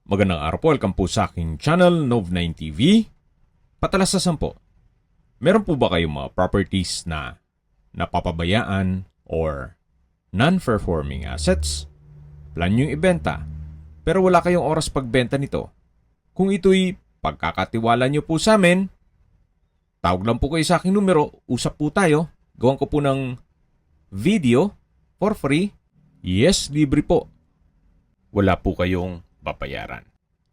Magandang araw po, welcome po sa aking channel, Nov9 TV. Patalasasan po, meron po ba kayong mga properties na napapabayaan or non-performing assets? Plan nyo yung ibenta, pero wala kayong oras pagbenta nito. Kung ito'y pagkakatiwala nyo po sa amin, tawag lang po kayo sa aking numero, usap po tayo, gawan ko po ng video for free. Yes, libre po. Wala po kayong babayaran.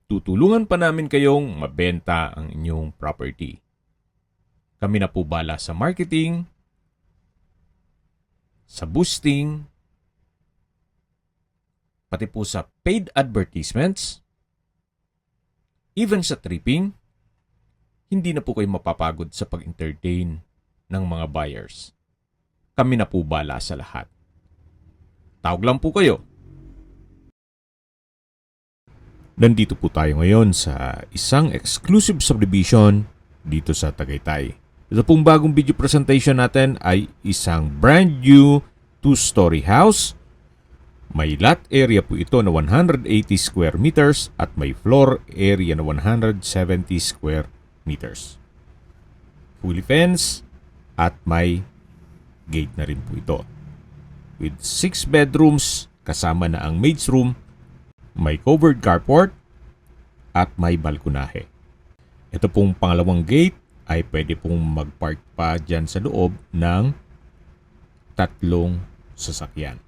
Tutulungan pa namin kayong mabenta ang inyong property. Kami na po bala sa marketing, sa boosting, pati po sa paid advertisements, even sa tripping. Hindi na po kayo mapapagod sa pag-entertain ng mga buyers. Kami na po bala sa lahat. Tawag lang po kayo. Nandito po tayo ngayon sa isang exclusive subdivision dito sa Tagaytay. Ito pong bagong video presentation natin ay isang brand new 2-story house. May lot area po ito na 180 square meters at may floor area na 170 square meters. Fully fenced at may gate na rin po ito. With 6 bedrooms kasama na ang maid's room, may covered carport at may balkonahe. Ito pong pangalawang gate ay pwede pong magpark pa dyan sa loob ng 3 sasakyan.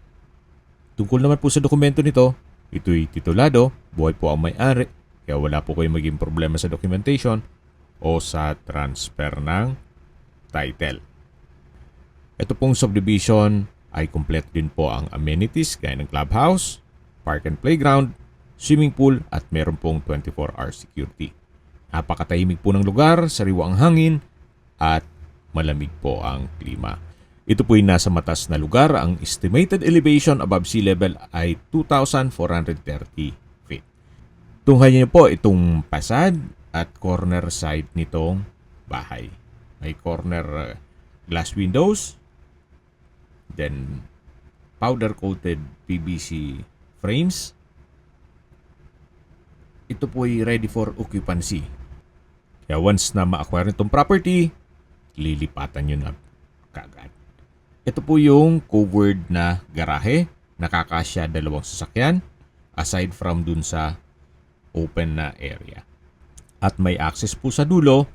Tungkol naman po sa dokumento nito, ito'y titulado, buhay po ang may-ari, kaya wala po kayong maging problema sa documentation o sa transfer ng title. Ito pong subdivision ay kompleto din po ang amenities gaya ng clubhouse, park and playground, swimming pool at meron pong 24-hour security. Napakatahimik po ng lugar, sariwa ang hangin at malamig po ang klima. Ito po ay nasa matas na lugar. Ang estimated elevation above sea level ay 2,430 feet. Tunghayan niyo po itong pasad at corner side nitong bahay. May corner glass windows, then powder-coated PVC frames. Ito po ay ready for occupancy. Kaya once na ma-acquire itong property, lilipatan nyo na kagad. Ito po yung covered na garahe. Nakakasya 2 sasakyan aside from dun sa open na area. At may access po sa dulo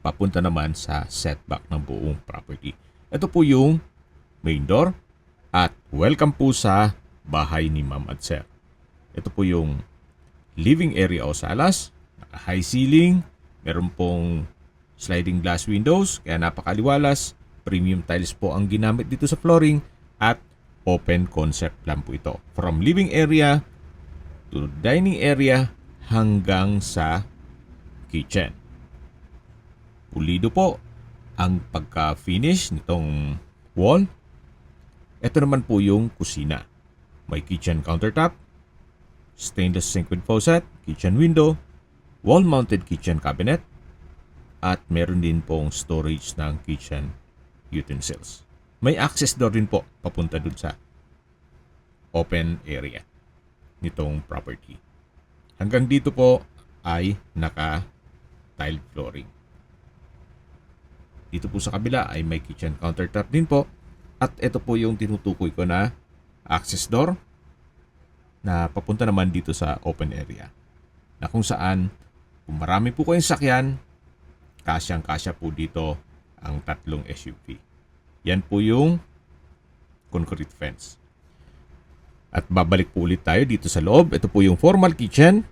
papunta naman sa setback ng buong property. Ito po yung main door at welcome po sa bahay ni Ma'am at Sir. Ito po yung living area o salas, naka-high ceiling, meron pong sliding glass windows, kaya napakaliwalas, premium tiles po ang ginamit dito sa flooring at open concept lang po ito. From living area to dining area hanggang sa kitchen. Pulido po ang pagka-finish nitong wall. Ito naman po yung kusina. May kitchen countertop, stainless sink with faucet, kitchen window, wall-mounted kitchen cabinet, at meron din pong storage ng kitchen utensils. May access door din po papunta dun sa open area nitong property. Hanggang dito po ay naka-tiled flooring. Dito po sa kabila ay may kitchen countertop din po. At ito po yung tinutukoy ko na access door na papunta naman dito sa open area. Na kung saan, kung marami po kayong sakyan, kasyang-kasya po dito ang 3 SUV. Yan po yung concrete fence. At babalik po ulit tayo dito sa loob. Ito po yung formal kitchen.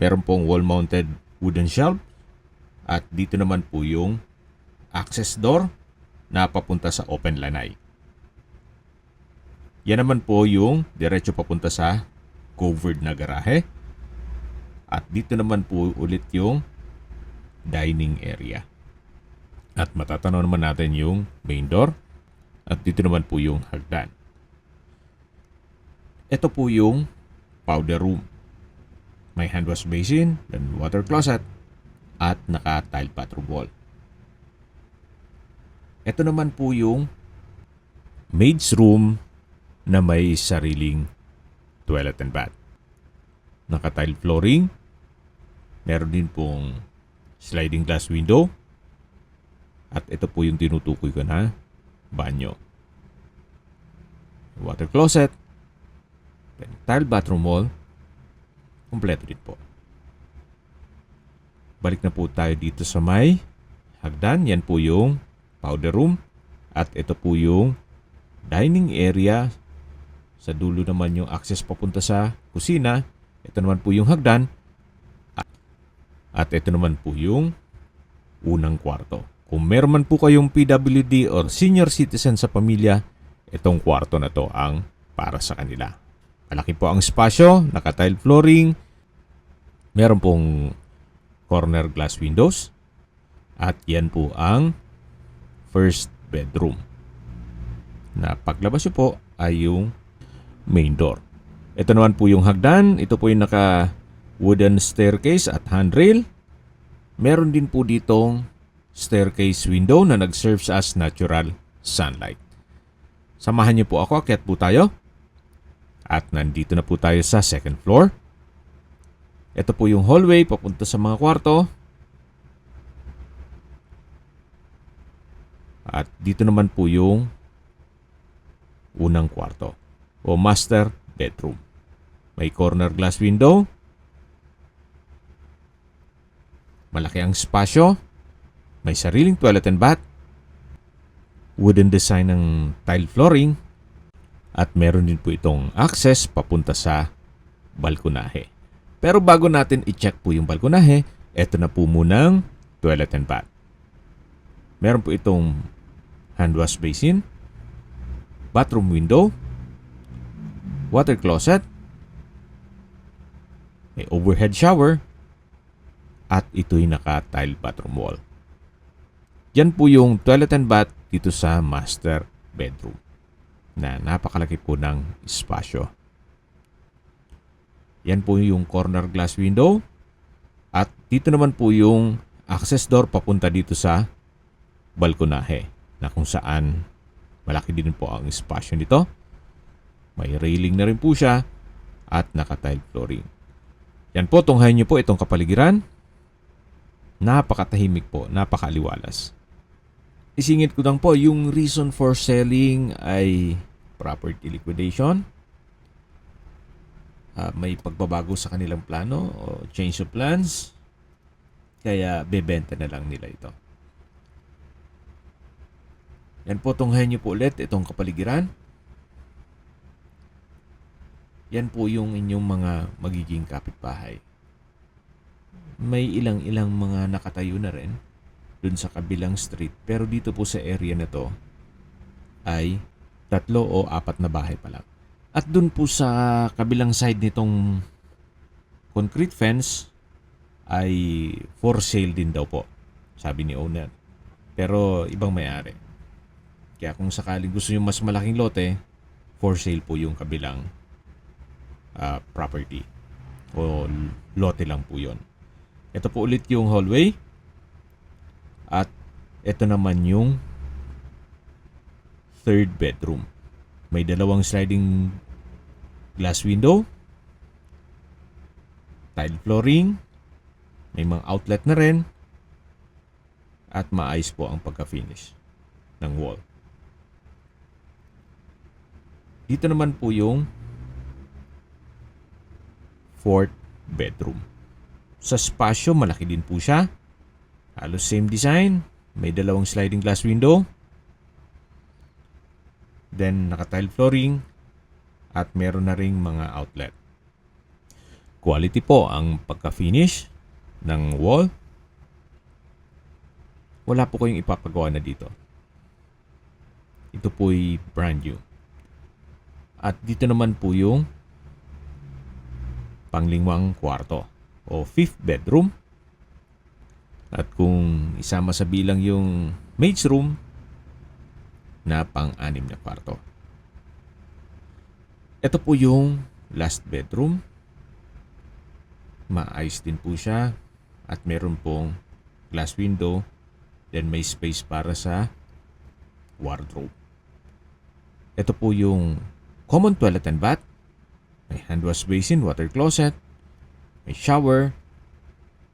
Meron pong wall-mounted wooden shelf. At dito naman po yung access door na papunta sa open lanay. Yan naman po yung diretso papunta sa covered na garahe. At dito naman po ulit yung dining area. At matatanaw naman natin yung main door. At dito naman po yung hagdan. Ito po yung powder room. May hand wash basin, then water closet, at naka-tile bathroom wall. Ito naman po yung maid's room na may sariling toilet and bath. naka-tile flooring. Meron din pong sliding glass window. At ito po yung tinutukoy ko na banyo. Water closet. Then tile bathroom wall. Kompleto din po. Balik na po tayo dito sa may hagdan. Yan po yung powder room. At ito po yung dining area. Sa dulo naman yung access papunta sa kusina. Ito naman po yung hagdan. At ito naman po yung unang kwarto. Kung meron man po kayong PWD or senior citizen sa pamilya, itong kwarto na to ang para sa kanila. Malaki po ang espasyo, naka-tile flooring, meron pong corner glass windows, at yan po ang first bedroom. Na paglabas nyo po ay yung main door. Ito naman po yung hagdan, ito po yung naka wooden staircase at handrail. Meron din po ditong staircase window na nag-serves as natural sunlight. Samahan niyo po ako, akyat po tayo. At nandito na po tayo sa second floor. Ito po yung hallway papunta sa mga kwarto. At dito naman po yung unang kwarto o master bedroom. May corner glass window. Malaki ang espasyo. May sariling toilet and bath. Wooden design ng tile flooring. At meron din po itong access papunta sa balkonahe. Pero bago natin i-check po yung balkonahe, eto na po munang toilet and bath. Meron po itong hand wash basin, bathroom window, water closet, may overhead shower, at ito'y naka-tile bathroom wall. Yan po yung toilet and bath dito sa master bedroom na napakalaki po ng espasyo. Yan po yung corner glass window at dito naman po yung access door papunta dito sa balkonahe na kung saan malaki din po ang espasyo nito. May railing na rin po siya at naka-tile flooring. Yan po, tunghayin nyo po itong kapaligiran. Napakatahimik po, napakaaliwalas. Isingit ko lang po, yung reason for selling ay property liquidation. May pagbabago sa kanilang plano o change of plans. Kaya bebenta na lang nila ito. Yan po, tunghayin nyo po ulit itong kapaligiran. Yan po yung inyong mga magiging kapitbahay. May ilang-ilang mga nakatayo na rin dun sa kabilang street. Pero dito po sa area na to ay 3 o 4 na bahay pa lang. At dun po sa kabilang side nitong concrete fence ay for sale din daw po, sabi ni owner. Pero ibang may-ari. Kaya kung sakaling gusto nyo mas malaking lote, for sale po yung kabilang property. O lote lang po yun. Ito po ulit yung hallway. At ito naman yung third bedroom. May 2 sliding glass window. Tile flooring. May mga outlet na rin. At maayos po ang pagka-finish ng wall. Dito naman po yung fourth bedroom. Sa spasyo, malaki din po siya. Halos same design. May 2 sliding glass window. Then, naka-tile flooring. At meron na ring mga outlet. Quality po ang pagka-finish ng wall. Wala po kayong ipapagawa na dito. Ito po'y brand new. At dito naman po yung panglingwang kwarto o 5th bedroom. At kung isama sa bilang yung maid's room na pang-6 na kwarto. Ito po yung last bedroom. Maayos din po siya at meron pong glass window. Then may space para sa wardrobe. Ito po yung common toilet and bath. May hand wash basin, water closet, may shower,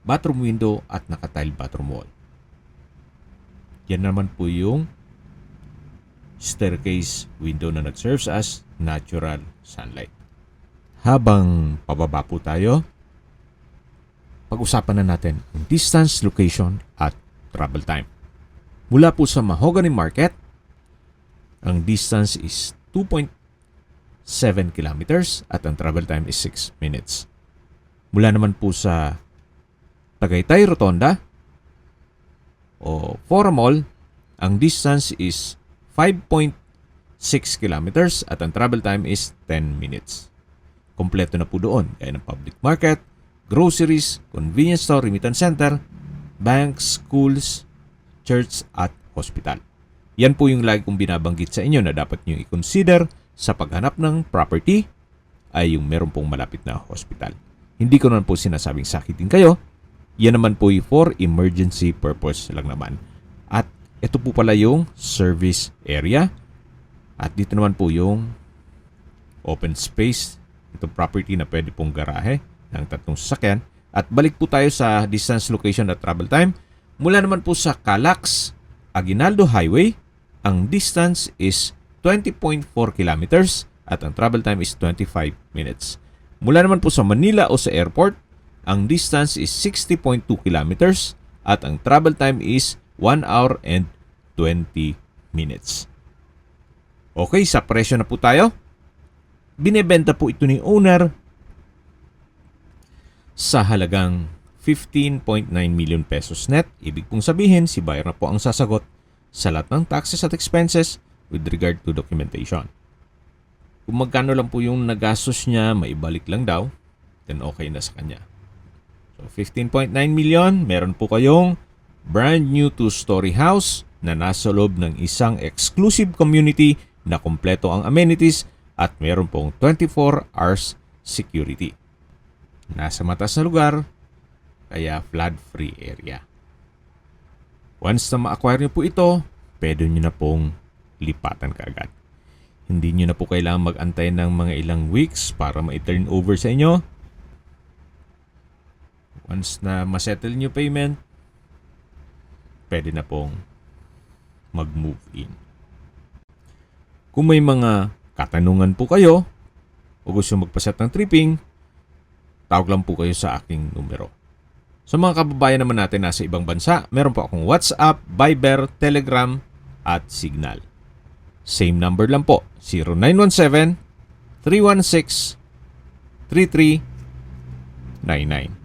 bathroom window at naka-tile bathroom wall. Yan naman po yung staircase window na nag-serves as natural sunlight. Habang pababa po tayo, pag-usapan na natin ang distance, location at travel time. Mula po sa Mahogany Market, ang distance is 2.7 kilometers at ang travel time is 6 minutes. Mula naman po sa Tagaytay Rotonda o Fora Mall, ang distance is 5.6 kilometers at ang travel time is 10 minutes. Kompleto na po doon gaya ng public market, groceries, convenience store, remittance center, banks, schools, church at hospital. Yan po yung lagi kong binabanggit sa inyo na dapat nyo i-consider sa paghanap ng property ay yung meron pong malapit na hospital. Hindi ko naman po sinasabing sakitin kayo. Yan naman po yung for emergency purpose lang naman. At ito po pala yung service area. At dito naman po yung open space. Itong property na pwede pong garahe ng 3 sasakyan. At balik po tayo sa distance, location at travel time. Mula naman po sa Calax, Aguinaldo Highway, ang distance is 20.4 kilometers at ang travel time is 25 minutes. Mula naman po sa Manila o sa airport, ang distance is 60.2 kilometers at ang travel time is 1 hour and 20 minutes. Okay, sa presyo na po tayo. Binebenta po ito ni owner sa halagang 15.9 million pesos net. Ibig pong sabihin, si buyer na po ang sasagot sa lahat ng taxes at expenses with regard to documentation. Kung magkano lang po yung nagastos niya, maibalik lang daw, then okay na sa kanya. So 15.9 million, meron po kayong brand new 2-story house na nasa loob ng isang exclusive community na kompleto ang amenities at meron pong 24 hours security. Nasa matas na lugar, kaya flood-free area. Once na ma-acquire niyo po ito, pwede niyo na pong lipatan kaagad. Hindi niyo na po kailangan mag-antay ng mga ilang weeks para ma-turn over sa inyo. Once na ma-settle niyo payment, pwede na pong mag-move in. Kung may mga katanungan po kayo o gusto magpaset ng tripping, tawag lang po kayo sa aking numero. Sa mga kababayan naman natin nasa ibang bansa, meron po akong WhatsApp, Viber, Telegram, at Signal. Same number lang po, 0917-316-3399.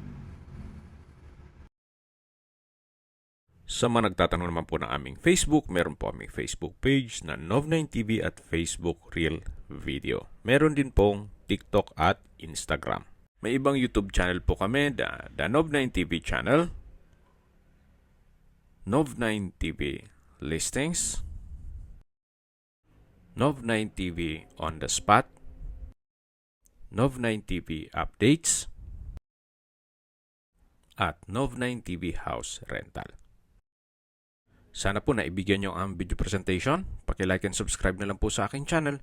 Sa mga nagtatanong naman po ng aming Facebook, meron po aming Facebook page na Nov9TV at Facebook Real Video. Meron din pong TikTok at Instagram. May ibang YouTube channel po kami, the Nov9TV channel, Nov9TV Listings, Nov9TV On The Spot, Nov9TV Updates, at Nov9TV House Rental. Sana po naibigyan nyo ang video presentation. Paki-like and subscribe na lang po sa aking channel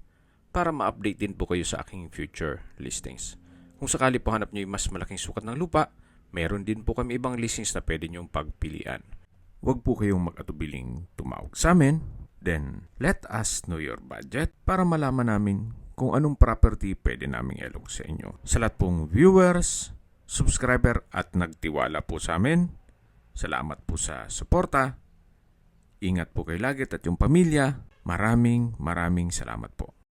para ma-update din po kayo sa aking future listings. Kung sakali po hanap nyo yung mas malaking sukat ng lupa, meron din po kami ibang listings na pwede nyong pagpilian. Huwag po kayong mag-atubiling tumawag sa amin. Then, let us know your budget para malaman namin kung anong property pwede naming ilog sa inyo. Sa lahat pong viewers, subscriber at nagtiwala po sa amin, salamat po sa suporta. Ingat po kayo lagi at yung pamilya. Maraming salamat po.